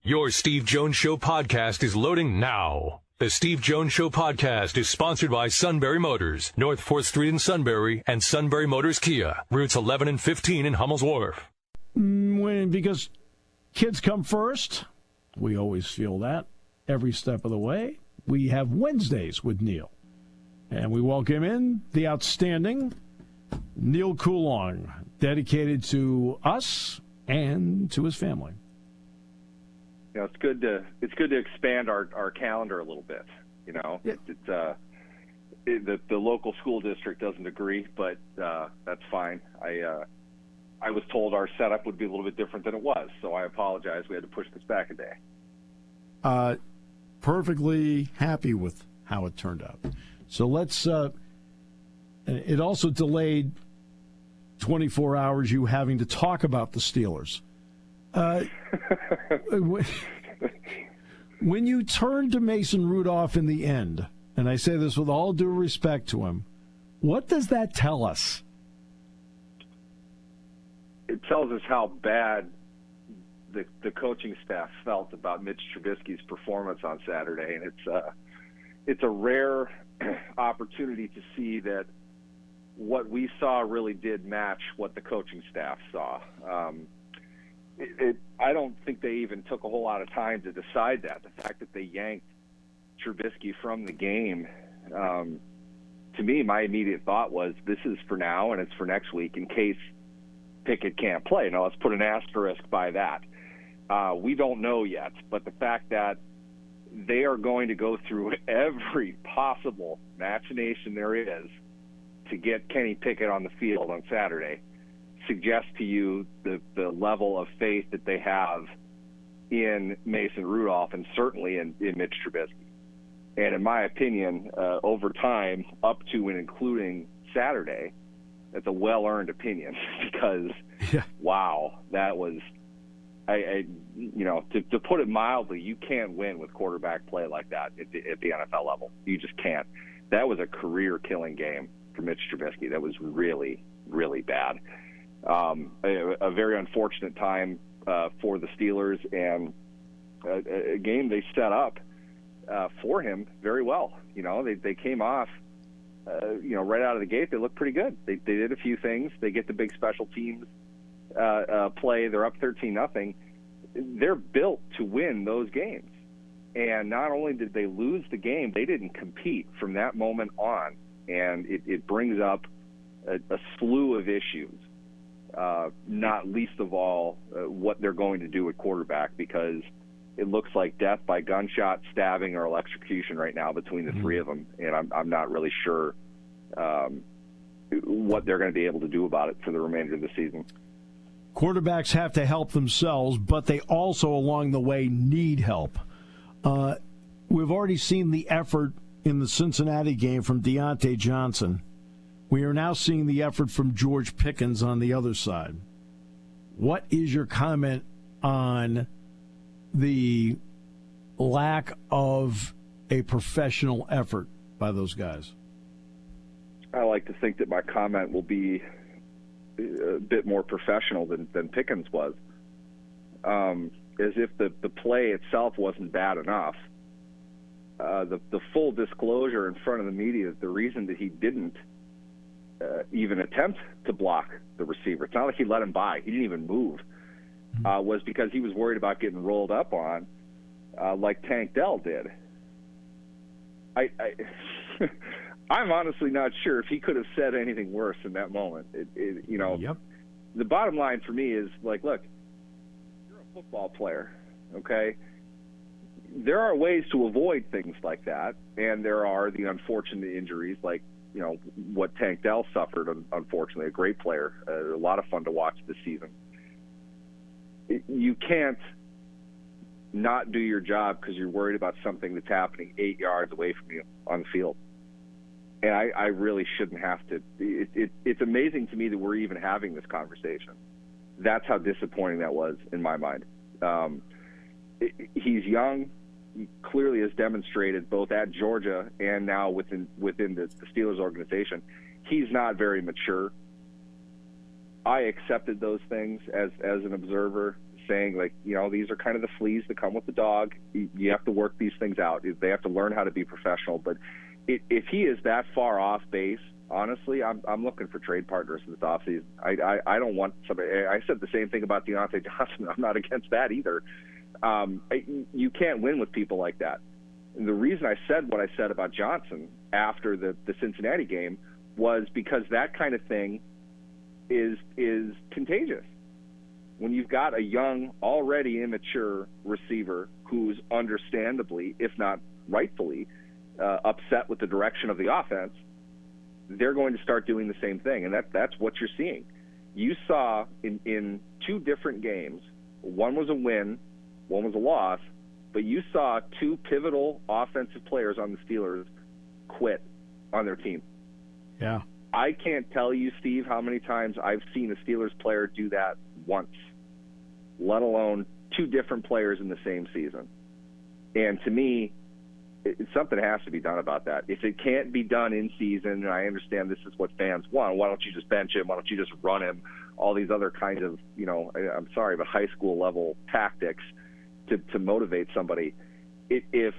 Your Steve Jones Show podcast is loading now. The Steve Jones Show podcast is sponsored by Sunbury Motors, North 4th Street in Sunbury, and Sunbury Motors Kia, routes 11 and 15 in Hummel's Wharf. Because kids come first, we always feel that every step of the way. We have Wednesdays with Neal, and we welcome in the outstanding Neal Coolong, dedicated to us and to his family. You know, it's good to expand our calendar a little bit. You know, the local school district doesn't agree, but that's fine. I was told our setup would be a little bit different than it was, so I apologize. We had to push this back a day. Perfectly happy with how it turned out. So let's. It also delayed 24 hours you having to talk about the Steelers. When you turned to Mason Rudolph in the end, and I say this with all due respect to him, what does that tell us? It tells us how bad the coaching staff felt about Mitch Trubisky's performance on Saturday, and it's a rare opportunity to see that what we saw really did match what the coaching staff saw. I don't think they even took a whole lot of time to decide that. The fact that they yanked Trubisky from the game, to me, my immediate thought was this is for now and it's for next week in case Pickett can't play. Now, let's put an asterisk by that. We don't know yet, but the fact that they are going to go through every possible machination there is to get Kenny Pickett on the field on Saturday suggests to you the level of faith that they have in Mason Rudolph and certainly in Mitch Trubisky. And in my opinion, over time, up to and including Saturday, that's a well-earned opinion because, wow, that was, to put it mildly, you can't win with quarterback play like that at the NFL level. You just can't. That was a career-killing game for Mitch Trubisky. That was really, really bad. A very unfortunate time for the Steelers, and a game they set up for him very well. You know, they came off, right out of the gate. They looked pretty good. They did a few things. They get the big special teams play. They're up 13-0. They're built to win those games. And not only did they lose the game, they didn't compete from that moment on. And it brings up a slew of issues. Not least of all what they're going to do at quarterback, because it looks like death by gunshot, stabbing, or electrocution right now between the three of them, and I'm not really sure what they're going to be able to do about it for the remainder of the season. Quarterbacks have to help themselves, but they also, along the way, need help. We've already seen the effort in the Cincinnati game from Deontay Johnson. We are now seeing the effort from George Pickens on the other side. What is your comment on the lack of a professional effort by those guys? I like to think that my comment will be a bit more professional than Pickens was. As if the play itself wasn't bad enough. The full disclosure in front of the media is the reason that he didn't even attempt to block the receiver. It's not like he let him by. He didn't even move. Was because he was worried about getting rolled up on like Tank Dell did. I'm honestly not sure if he could have said anything worse in that moment. Yep. The bottom line for me is, like, look, you're a football player, okay? There are ways to avoid things like that, and there are the unfortunate injuries like, what Tank Dell suffered, unfortunately, a great player, a lot of fun to watch this season. You can't not do your job because you're worried about something that's happening 8 yards away from you on the field. And I really shouldn't have to. It's amazing to me that we're even having this conversation. That's how disappointing that was in my mind. He's young. He clearly has demonstrated both at Georgia and now within the Steelers organization, he's not very mature. I accepted those things as an observer. saying, like, these are kind of the fleas that come with the dog. You have to work these things out. They have to learn how to be professional. But if he is that far off base, honestly, I'm looking for trade partners in this offseason. I don't want somebody. I said the same thing about Deontay Johnson. I'm not against that either. You can't win with people like that. And the reason I said what I said about Johnson after the Cincinnati game was because that kind of thing is contagious. When you've got a young, already immature receiver who's understandably, if not rightfully, upset with the direction of the offense, they're going to start doing the same thing, and that's what you're seeing. You saw in two different games, one was a win, one was a loss, but you saw two pivotal offensive players on the Steelers quit on their team. Yeah. I can't tell you, Steve, how many times I've seen a Steelers player do that once, let alone two different players in the same season. And to me, something has to be done about that. If it can't be done in season, and I understand this is what fans want, why don't you just bench him? Why don't you just run him? All these other kinds of, I'm sorry, but high school level tactics to motivate somebody. If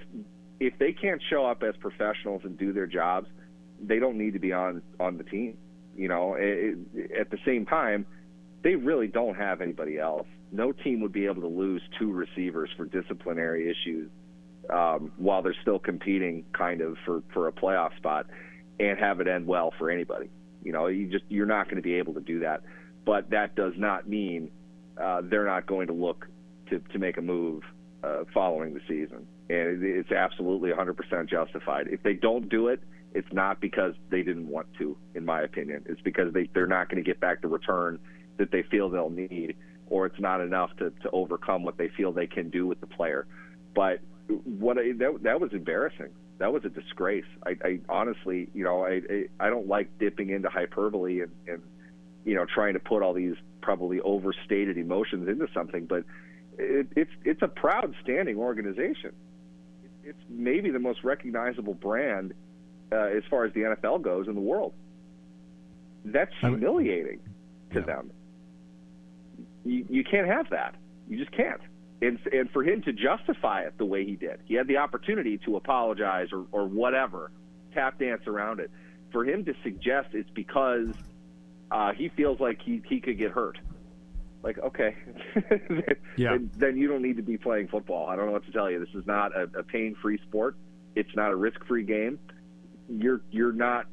they can't show up as professionals and do their jobs, they don't need to be on the team. At the same time, they really don't have anybody else. No team would be able to lose two receivers for disciplinary issues while they're still competing kind of for a playoff spot and have it end well for anybody. You're not going to be able to do that. But that does not mean they're not going to look to make a move following the season. And it's absolutely 100% justified. If they don't do it, it's not because they didn't want to, in my opinion. It's because they're not going to get back the return that they feel they'll need, or it's not enough to overcome what they feel they can do with the player. But that was embarrassing. That was a disgrace. I honestly, I don't like dipping into hyperbole and trying to put all these probably overstated emotions into something, but it's a proud standing organization. It's maybe the most recognizable brand as far as the NFL goes in the world. That's humiliating to them. You can't have that. You just can't. And for him to justify it the way he did, he had the opportunity to apologize or whatever, tap dance around it. For him to suggest it's because he feels like he could get hurt. Like, okay, then you don't need to be playing football. I don't know what to tell you. This is not a pain-free sport. It's not a risk-free game. You're not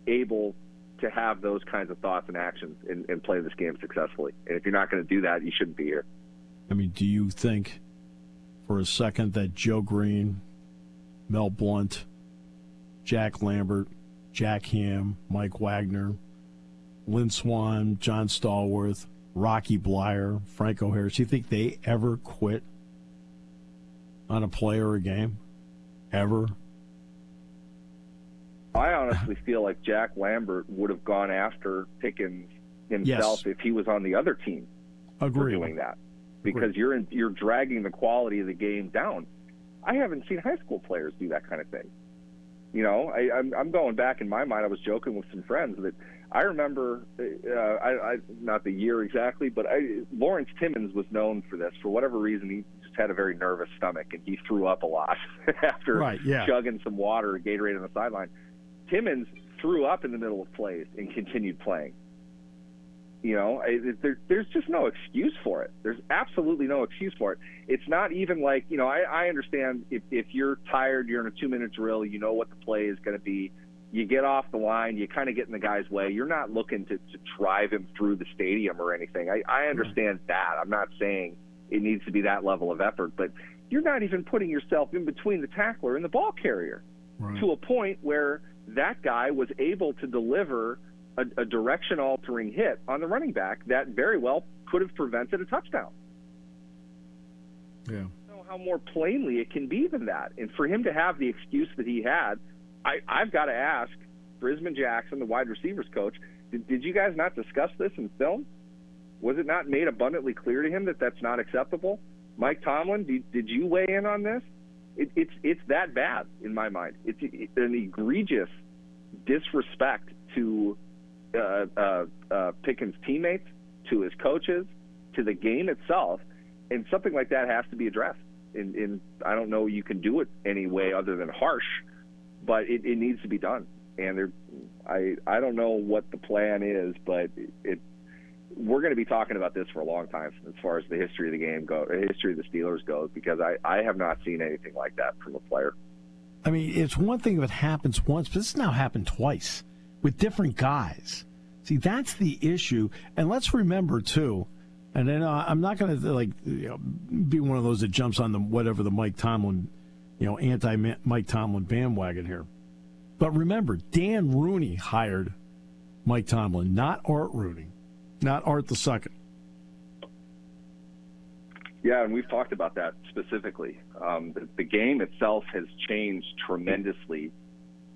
able to have those kinds of thoughts and actions and play this game successfully. And if you're not going to do that, you shouldn't be here. I mean, do you think for a second that Joe Green, Mel Blount, Jack Lambert, Jack Ham, Mike Wagner, Lynn Swann, John Stallworth, Rocky Blyer, Franco Harris, do you think they ever quit on a play or a game? Ever? I honestly feel like Jack Lambert would have gone after Pickens himself if he was on the other team for doing that. Because you're dragging the quality of the game down. I haven't seen high school players do that kind of thing. I'm going back in my mind. I was joking with some friends that I remember, not the year exactly, but Lawrence Timmons was known for this. For whatever reason, he just had a very nervous stomach, and he threw up a lot after chugging some water or Gatorade on the sideline. Timmons threw up in the middle of plays and continued playing. There's just no excuse for it. There's absolutely no excuse for it. It's not even like, I understand if you're tired, you're in a 2-minute drill, you know what the play is going to be. You get off the line, you kind of get in the guy's way. You're not looking to drive him through the stadium or anything. I understand that. I'm not saying it needs to be that level of effort, but you're not even putting yourself in between the tackler and the ball carrier to a point where that guy was able to deliver a direction-altering hit on the running back that very well could have prevented a touchdown. Yeah. I don't know how more plainly it can be than that. And for him to have the excuse that he had, I've got to ask Brisman Jackson, the wide receivers coach, did you guys not discuss this in film? Was it not made abundantly clear to him that that's not acceptable? Mike Tomlin, did you weigh in on this? It's that bad in my mind. It's an egregious disrespect to Pickens' teammates, to his coaches, to the game itself, And something like that has to be addressed. And I don't know you can do it any way other than harsh, but it needs to be done. And I don't know what the plan is, but we're going to be talking about this for a long time as far as the history of the game goes, the history of the Steelers goes, because I have not seen anything like that from a player. I mean, it's one thing if it happens once, but this has now happened twice with different guys. See, that's the issue. And let's remember, too, and then I'm not going to be one of those that jumps on the Mike Tomlin, anti-Mike Tomlin bandwagon here. But remember, Dan Rooney hired Mike Tomlin, not Art Rooney, not Art the Second. Yeah, and we've talked about that specifically. The game itself has changed tremendously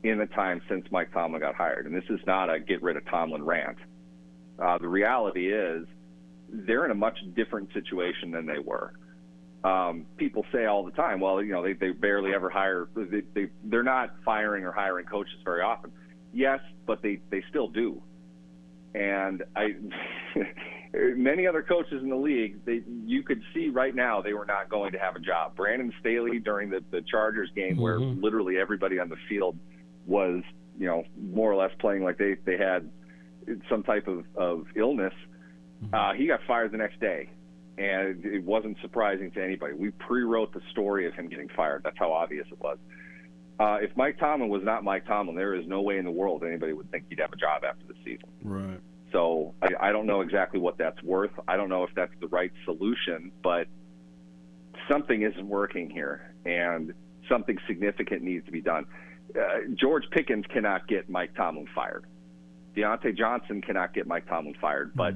in the time since Mike Tomlin got hired. And this is not a get rid of Tomlin rant. The reality is they're in a much different situation than they were. People say all the time, well, they barely ever hire. They're not firing or hiring coaches very often. Yes, but they still do. And many other coaches in the league, you could see right now they were not going to have a job. Brandon Staley during the Chargers game, where literally everybody on the field was, more or less playing like they had some type of illness. He got fired the next day, and it wasn't surprising to anybody. We pre-wrote the story of him getting fired. That's how obvious it was. If Mike Tomlin was not Mike Tomlin, there is no way in the world anybody would think he'd have a job after the season. Right. So I don't know exactly what that's worth. I don't know if that's the right solution, but something isn't working here, and something significant needs to be done. George Pickens cannot get Mike Tomlin fired. Deontay Johnson cannot get Mike Tomlin fired. But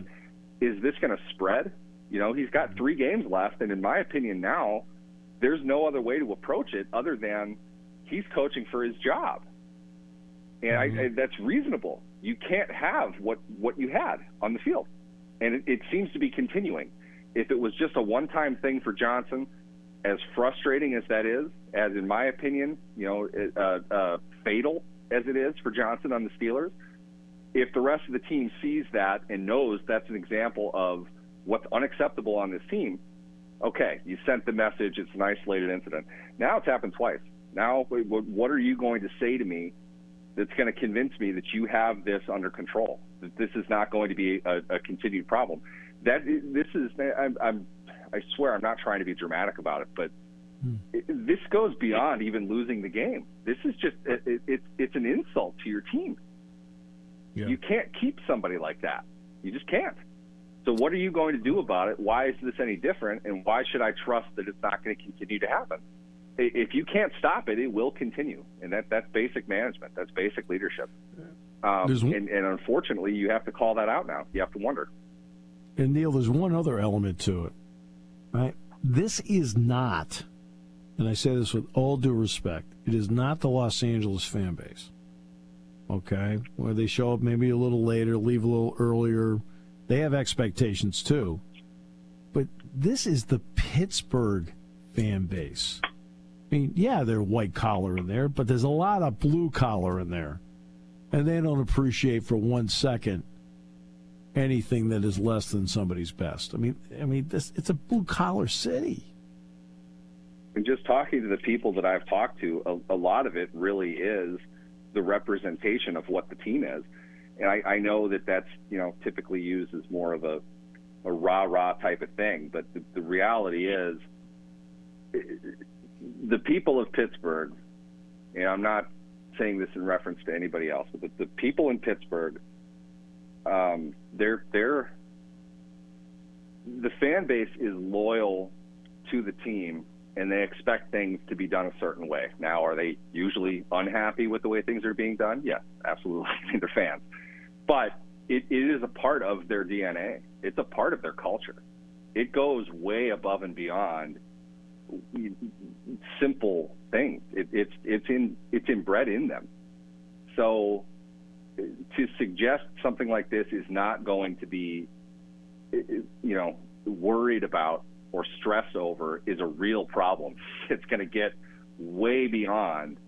is this going to spread? He's got 3 games left, and in my opinion now, there's no other way to approach it other than he's coaching for his job. And that's reasonable. You can't have what you had on the field. And it seems to be continuing. If it was just a one-time thing for Johnson, as frustrating as that is, as in my opinion, fatal as it is for Johnson on the Steelers, if the rest of the team sees that and knows that's an example of what's unacceptable on this team, okay, you sent the message, it's an isolated incident. Now it's happened twice. Now, what are you going to say to me that's going to convince me that you have this under control, that this is not going to be a continued problem? I swear I'm not trying to be dramatic about it, but this goes beyond even losing the game. This is just it's an insult to your team. Yeah. You can't keep somebody like that. You just can't. So what are you going to do about it? Why is this any different? And why should I trust that it's not going to continue to happen? If you can't stop it, it will continue. And that's basic management. That's basic leadership. And unfortunately, you have to call that out now. You have to wonder. And, Neal, there's one other element to it. Right? This is not, and I say this with all due respect, it is not the Los Angeles fan base. Okay? Where they show up maybe a little later, leave a little earlier. They have expectations, too. But this is the Pittsburgh fan base. I mean, yeah, they're white collar in there, but there's a lot of blue collar in there. And they don't appreciate for 1 second anything that is less than somebody's best. I mean, it's a blue collar city. And just talking to the people that I've talked to, a lot of it really is the representation of what the team is. And I know that's typically used as more of a rah-rah type of thing, but the reality is the people of Pittsburgh, and I'm not saying this in reference to anybody else, but the people in Pittsburgh, the fan base is loyal to the team, and they expect things to be done a certain way. Now, are they usually unhappy with the way things are being done? Yes, absolutely. They're fans. But it is a part of their DNA. It's a part of their culture. It goes way above and beyond simple things. It's inbred in them. So to suggest something like this is not going to be, worried about or stressed over is a real problem. It's going to get way beyond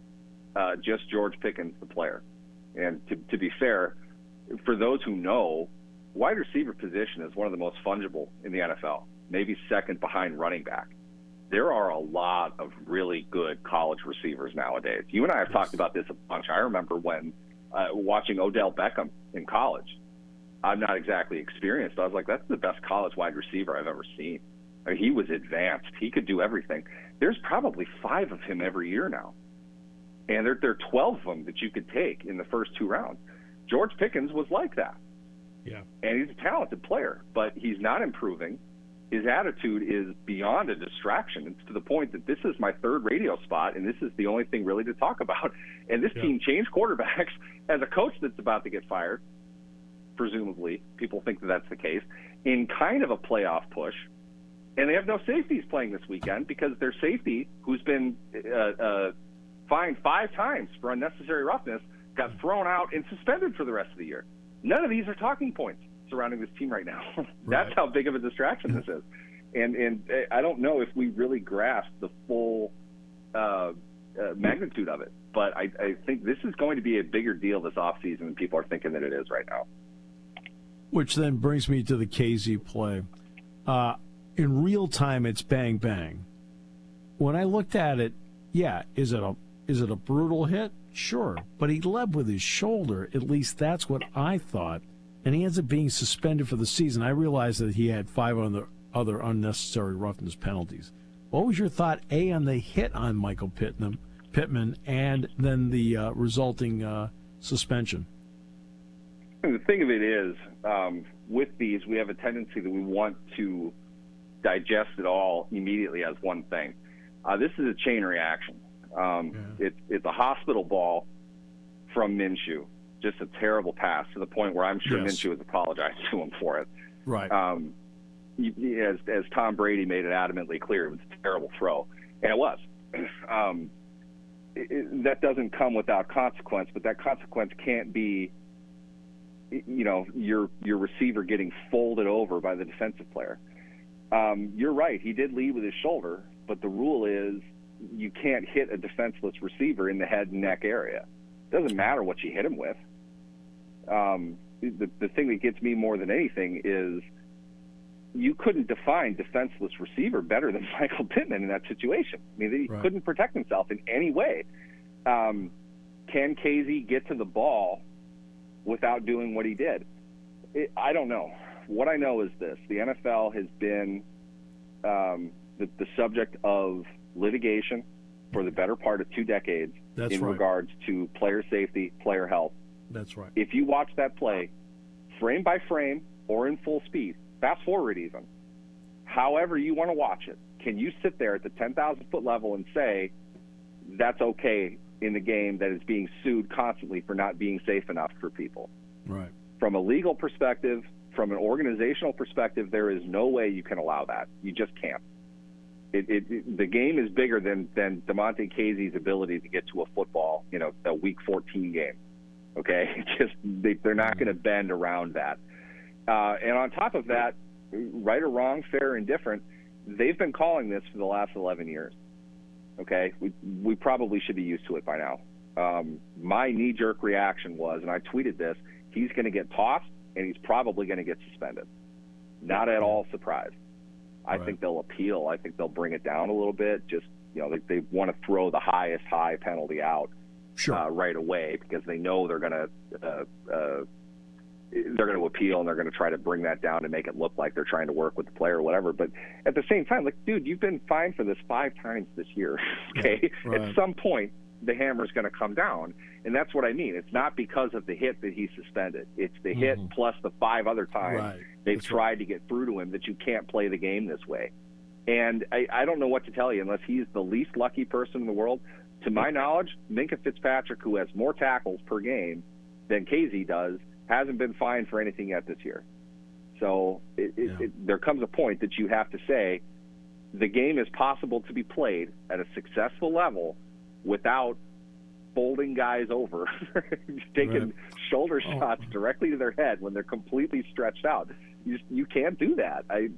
just George Pickens, the player. And to be fair, for those who know, wide receiver position is one of the most fungible in the NFL. maybe second behind running back. There are a lot of really good college receivers nowadays. You and I have talked about this a bunch. I remember when watching Odell Beckham in college. I'm not exactly experienced. I was like, that's the best college wide receiver I've ever seen. I mean, he was advanced. He could do everything. There's probably 5 of him every year now. And there are 12 of them that you could take in the first 2 rounds. George Pickens was like that. Yeah. And he's a talented player, but he's not improving. His attitude is beyond a distraction. It's to the point that this is my 3rd radio spot, and this is the only thing really to talk about. And this team changed quarterbacks as a coach that's about to get fired, presumably. People think that that's the case, in kind of a playoff push. And they have no safeties playing this weekend because their safety, who's been fined 5 times for unnecessary roughness, got thrown out and suspended for the rest of the year. None of these are talking points surrounding this team right now. That's how big of a distraction this is. And I don't know if we really grasp the full magnitude of it. But I think this is going to be a bigger deal this offseason than people are thinking that it is right now. Which then brings me to the KZ play. In real time, it's bang, bang. When I looked at it, is it a brutal hit? Sure. But he led with his shoulder. At least that's what I thought. And he ends up being suspended for the season. I realized that he had 5 other unnecessary roughness penalties. What was your thought, A, on the hit on Michael Pittman, and then the resulting suspension? And the thing of it is, with these, we have a tendency that we want to digest it all immediately as one thing. This is a chain reaction. It's a hospital ball from Minshew. Just a terrible pass to the point where I'm sure Minshew has apologized to him for it. Right. As Tom Brady made it adamantly clear, it was a terrible throw, and it was. That doesn't come without consequence, but that consequence can't be, your receiver getting folded over by the defensive player. You're right. He did lead with his shoulder, but the rule is you can't hit a defenseless receiver in the head and neck area. It doesn't matter what you hit him with. The thing that gets me more than anything is you couldn't define defenseless receiver better than Michael Pittman in that situation. I mean, he couldn't protect himself in any way. Can KZ get to the ball without doing what he did? I don't know. What I know is this. The NFL has been the subject of litigation for the better part of 2 decades regards to player safety, player health. That's right. If you watch that play frame by frame or in full speed, fast forward even, however you want to watch it, can you sit there at the 10,000-foot level and say that's okay in the game that is being sued constantly for not being safe enough for people? Right. From a legal perspective, from an organizational perspective, there is no way you can allow that. You just can't. The game is bigger than DeMonte Casey's ability to get to a football, a Week 14 game. Okay, they're not going to bend around that. And on top of that, right or wrong, fair or indifferent, they've been calling this for the last 11 years. Okay, we probably should be used to it by now. My knee-jerk reaction was, and I tweeted this, he's going to get tossed and he's probably going to get suspended. Not at all surprised. I think they'll appeal. I think they'll bring it down a little bit. Just, they want to throw the highest high penalty out right away because they know they're going to appeal and they're going to try to bring that down to make it look like they're trying to work with the player or whatever. But at the same time, dude, you've been fined for this 5 times this year. Okay, at some point the hammer's going to come down, and that's what I mean. It's not because of the hit that he's suspended. It's the hit plus the 5 other times they've tried to get through to him that you can't play the game this way. And I don't know what to tell you unless he's the least lucky person in the world. To my knowledge, Minkah Fitzpatrick, who has more tackles per game than KZ does, hasn't been fined for anything yet this year. So there comes a point that you have to say the game is possible to be played at a successful level without folding guys over, taking shoulder shots directly to their head when they're completely stretched out. You can't do that. I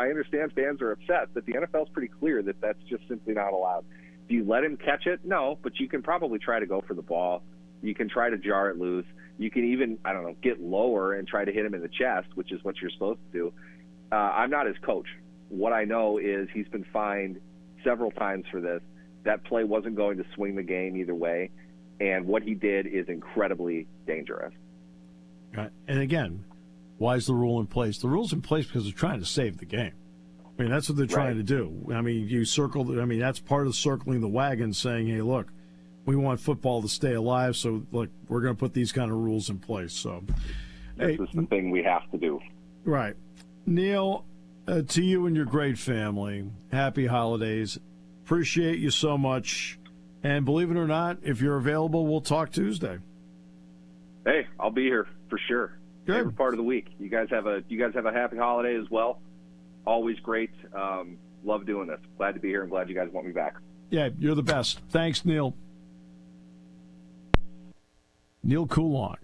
understand fans are upset, but the NFL is pretty clear that that's just simply not allowed. Do you let him catch it? No, but you can probably try to go for the ball. You can try to jar it loose. You can even, get lower and try to hit him in the chest, which is what you're supposed to do. I'm not his coach, what I know is he's been fined several times for this. That play wasn't going to swing the game either way, and what he did is incredibly dangerous. Right. And again, why is the rule in place? The rule's in place because they're trying to save the game. I mean, that's what they're trying to do. I mean, that's part of circling the wagon, saying, hey, look, we want football to stay alive, so look, we're going to put these kind of rules in place. So, this is the thing we have to do. Right. Neal, to you and your great family, happy holidays. Appreciate you so much. And believe it or not, if you're available, we'll talk Tuesday. Hey, I'll be here for sure. Good. Every part of the week. You guys have a happy holiday as well. Always great. Love doing this. Glad to be here and glad you guys want me back. Yeah, you're the best. Thanks, Neal. Neal Coolong.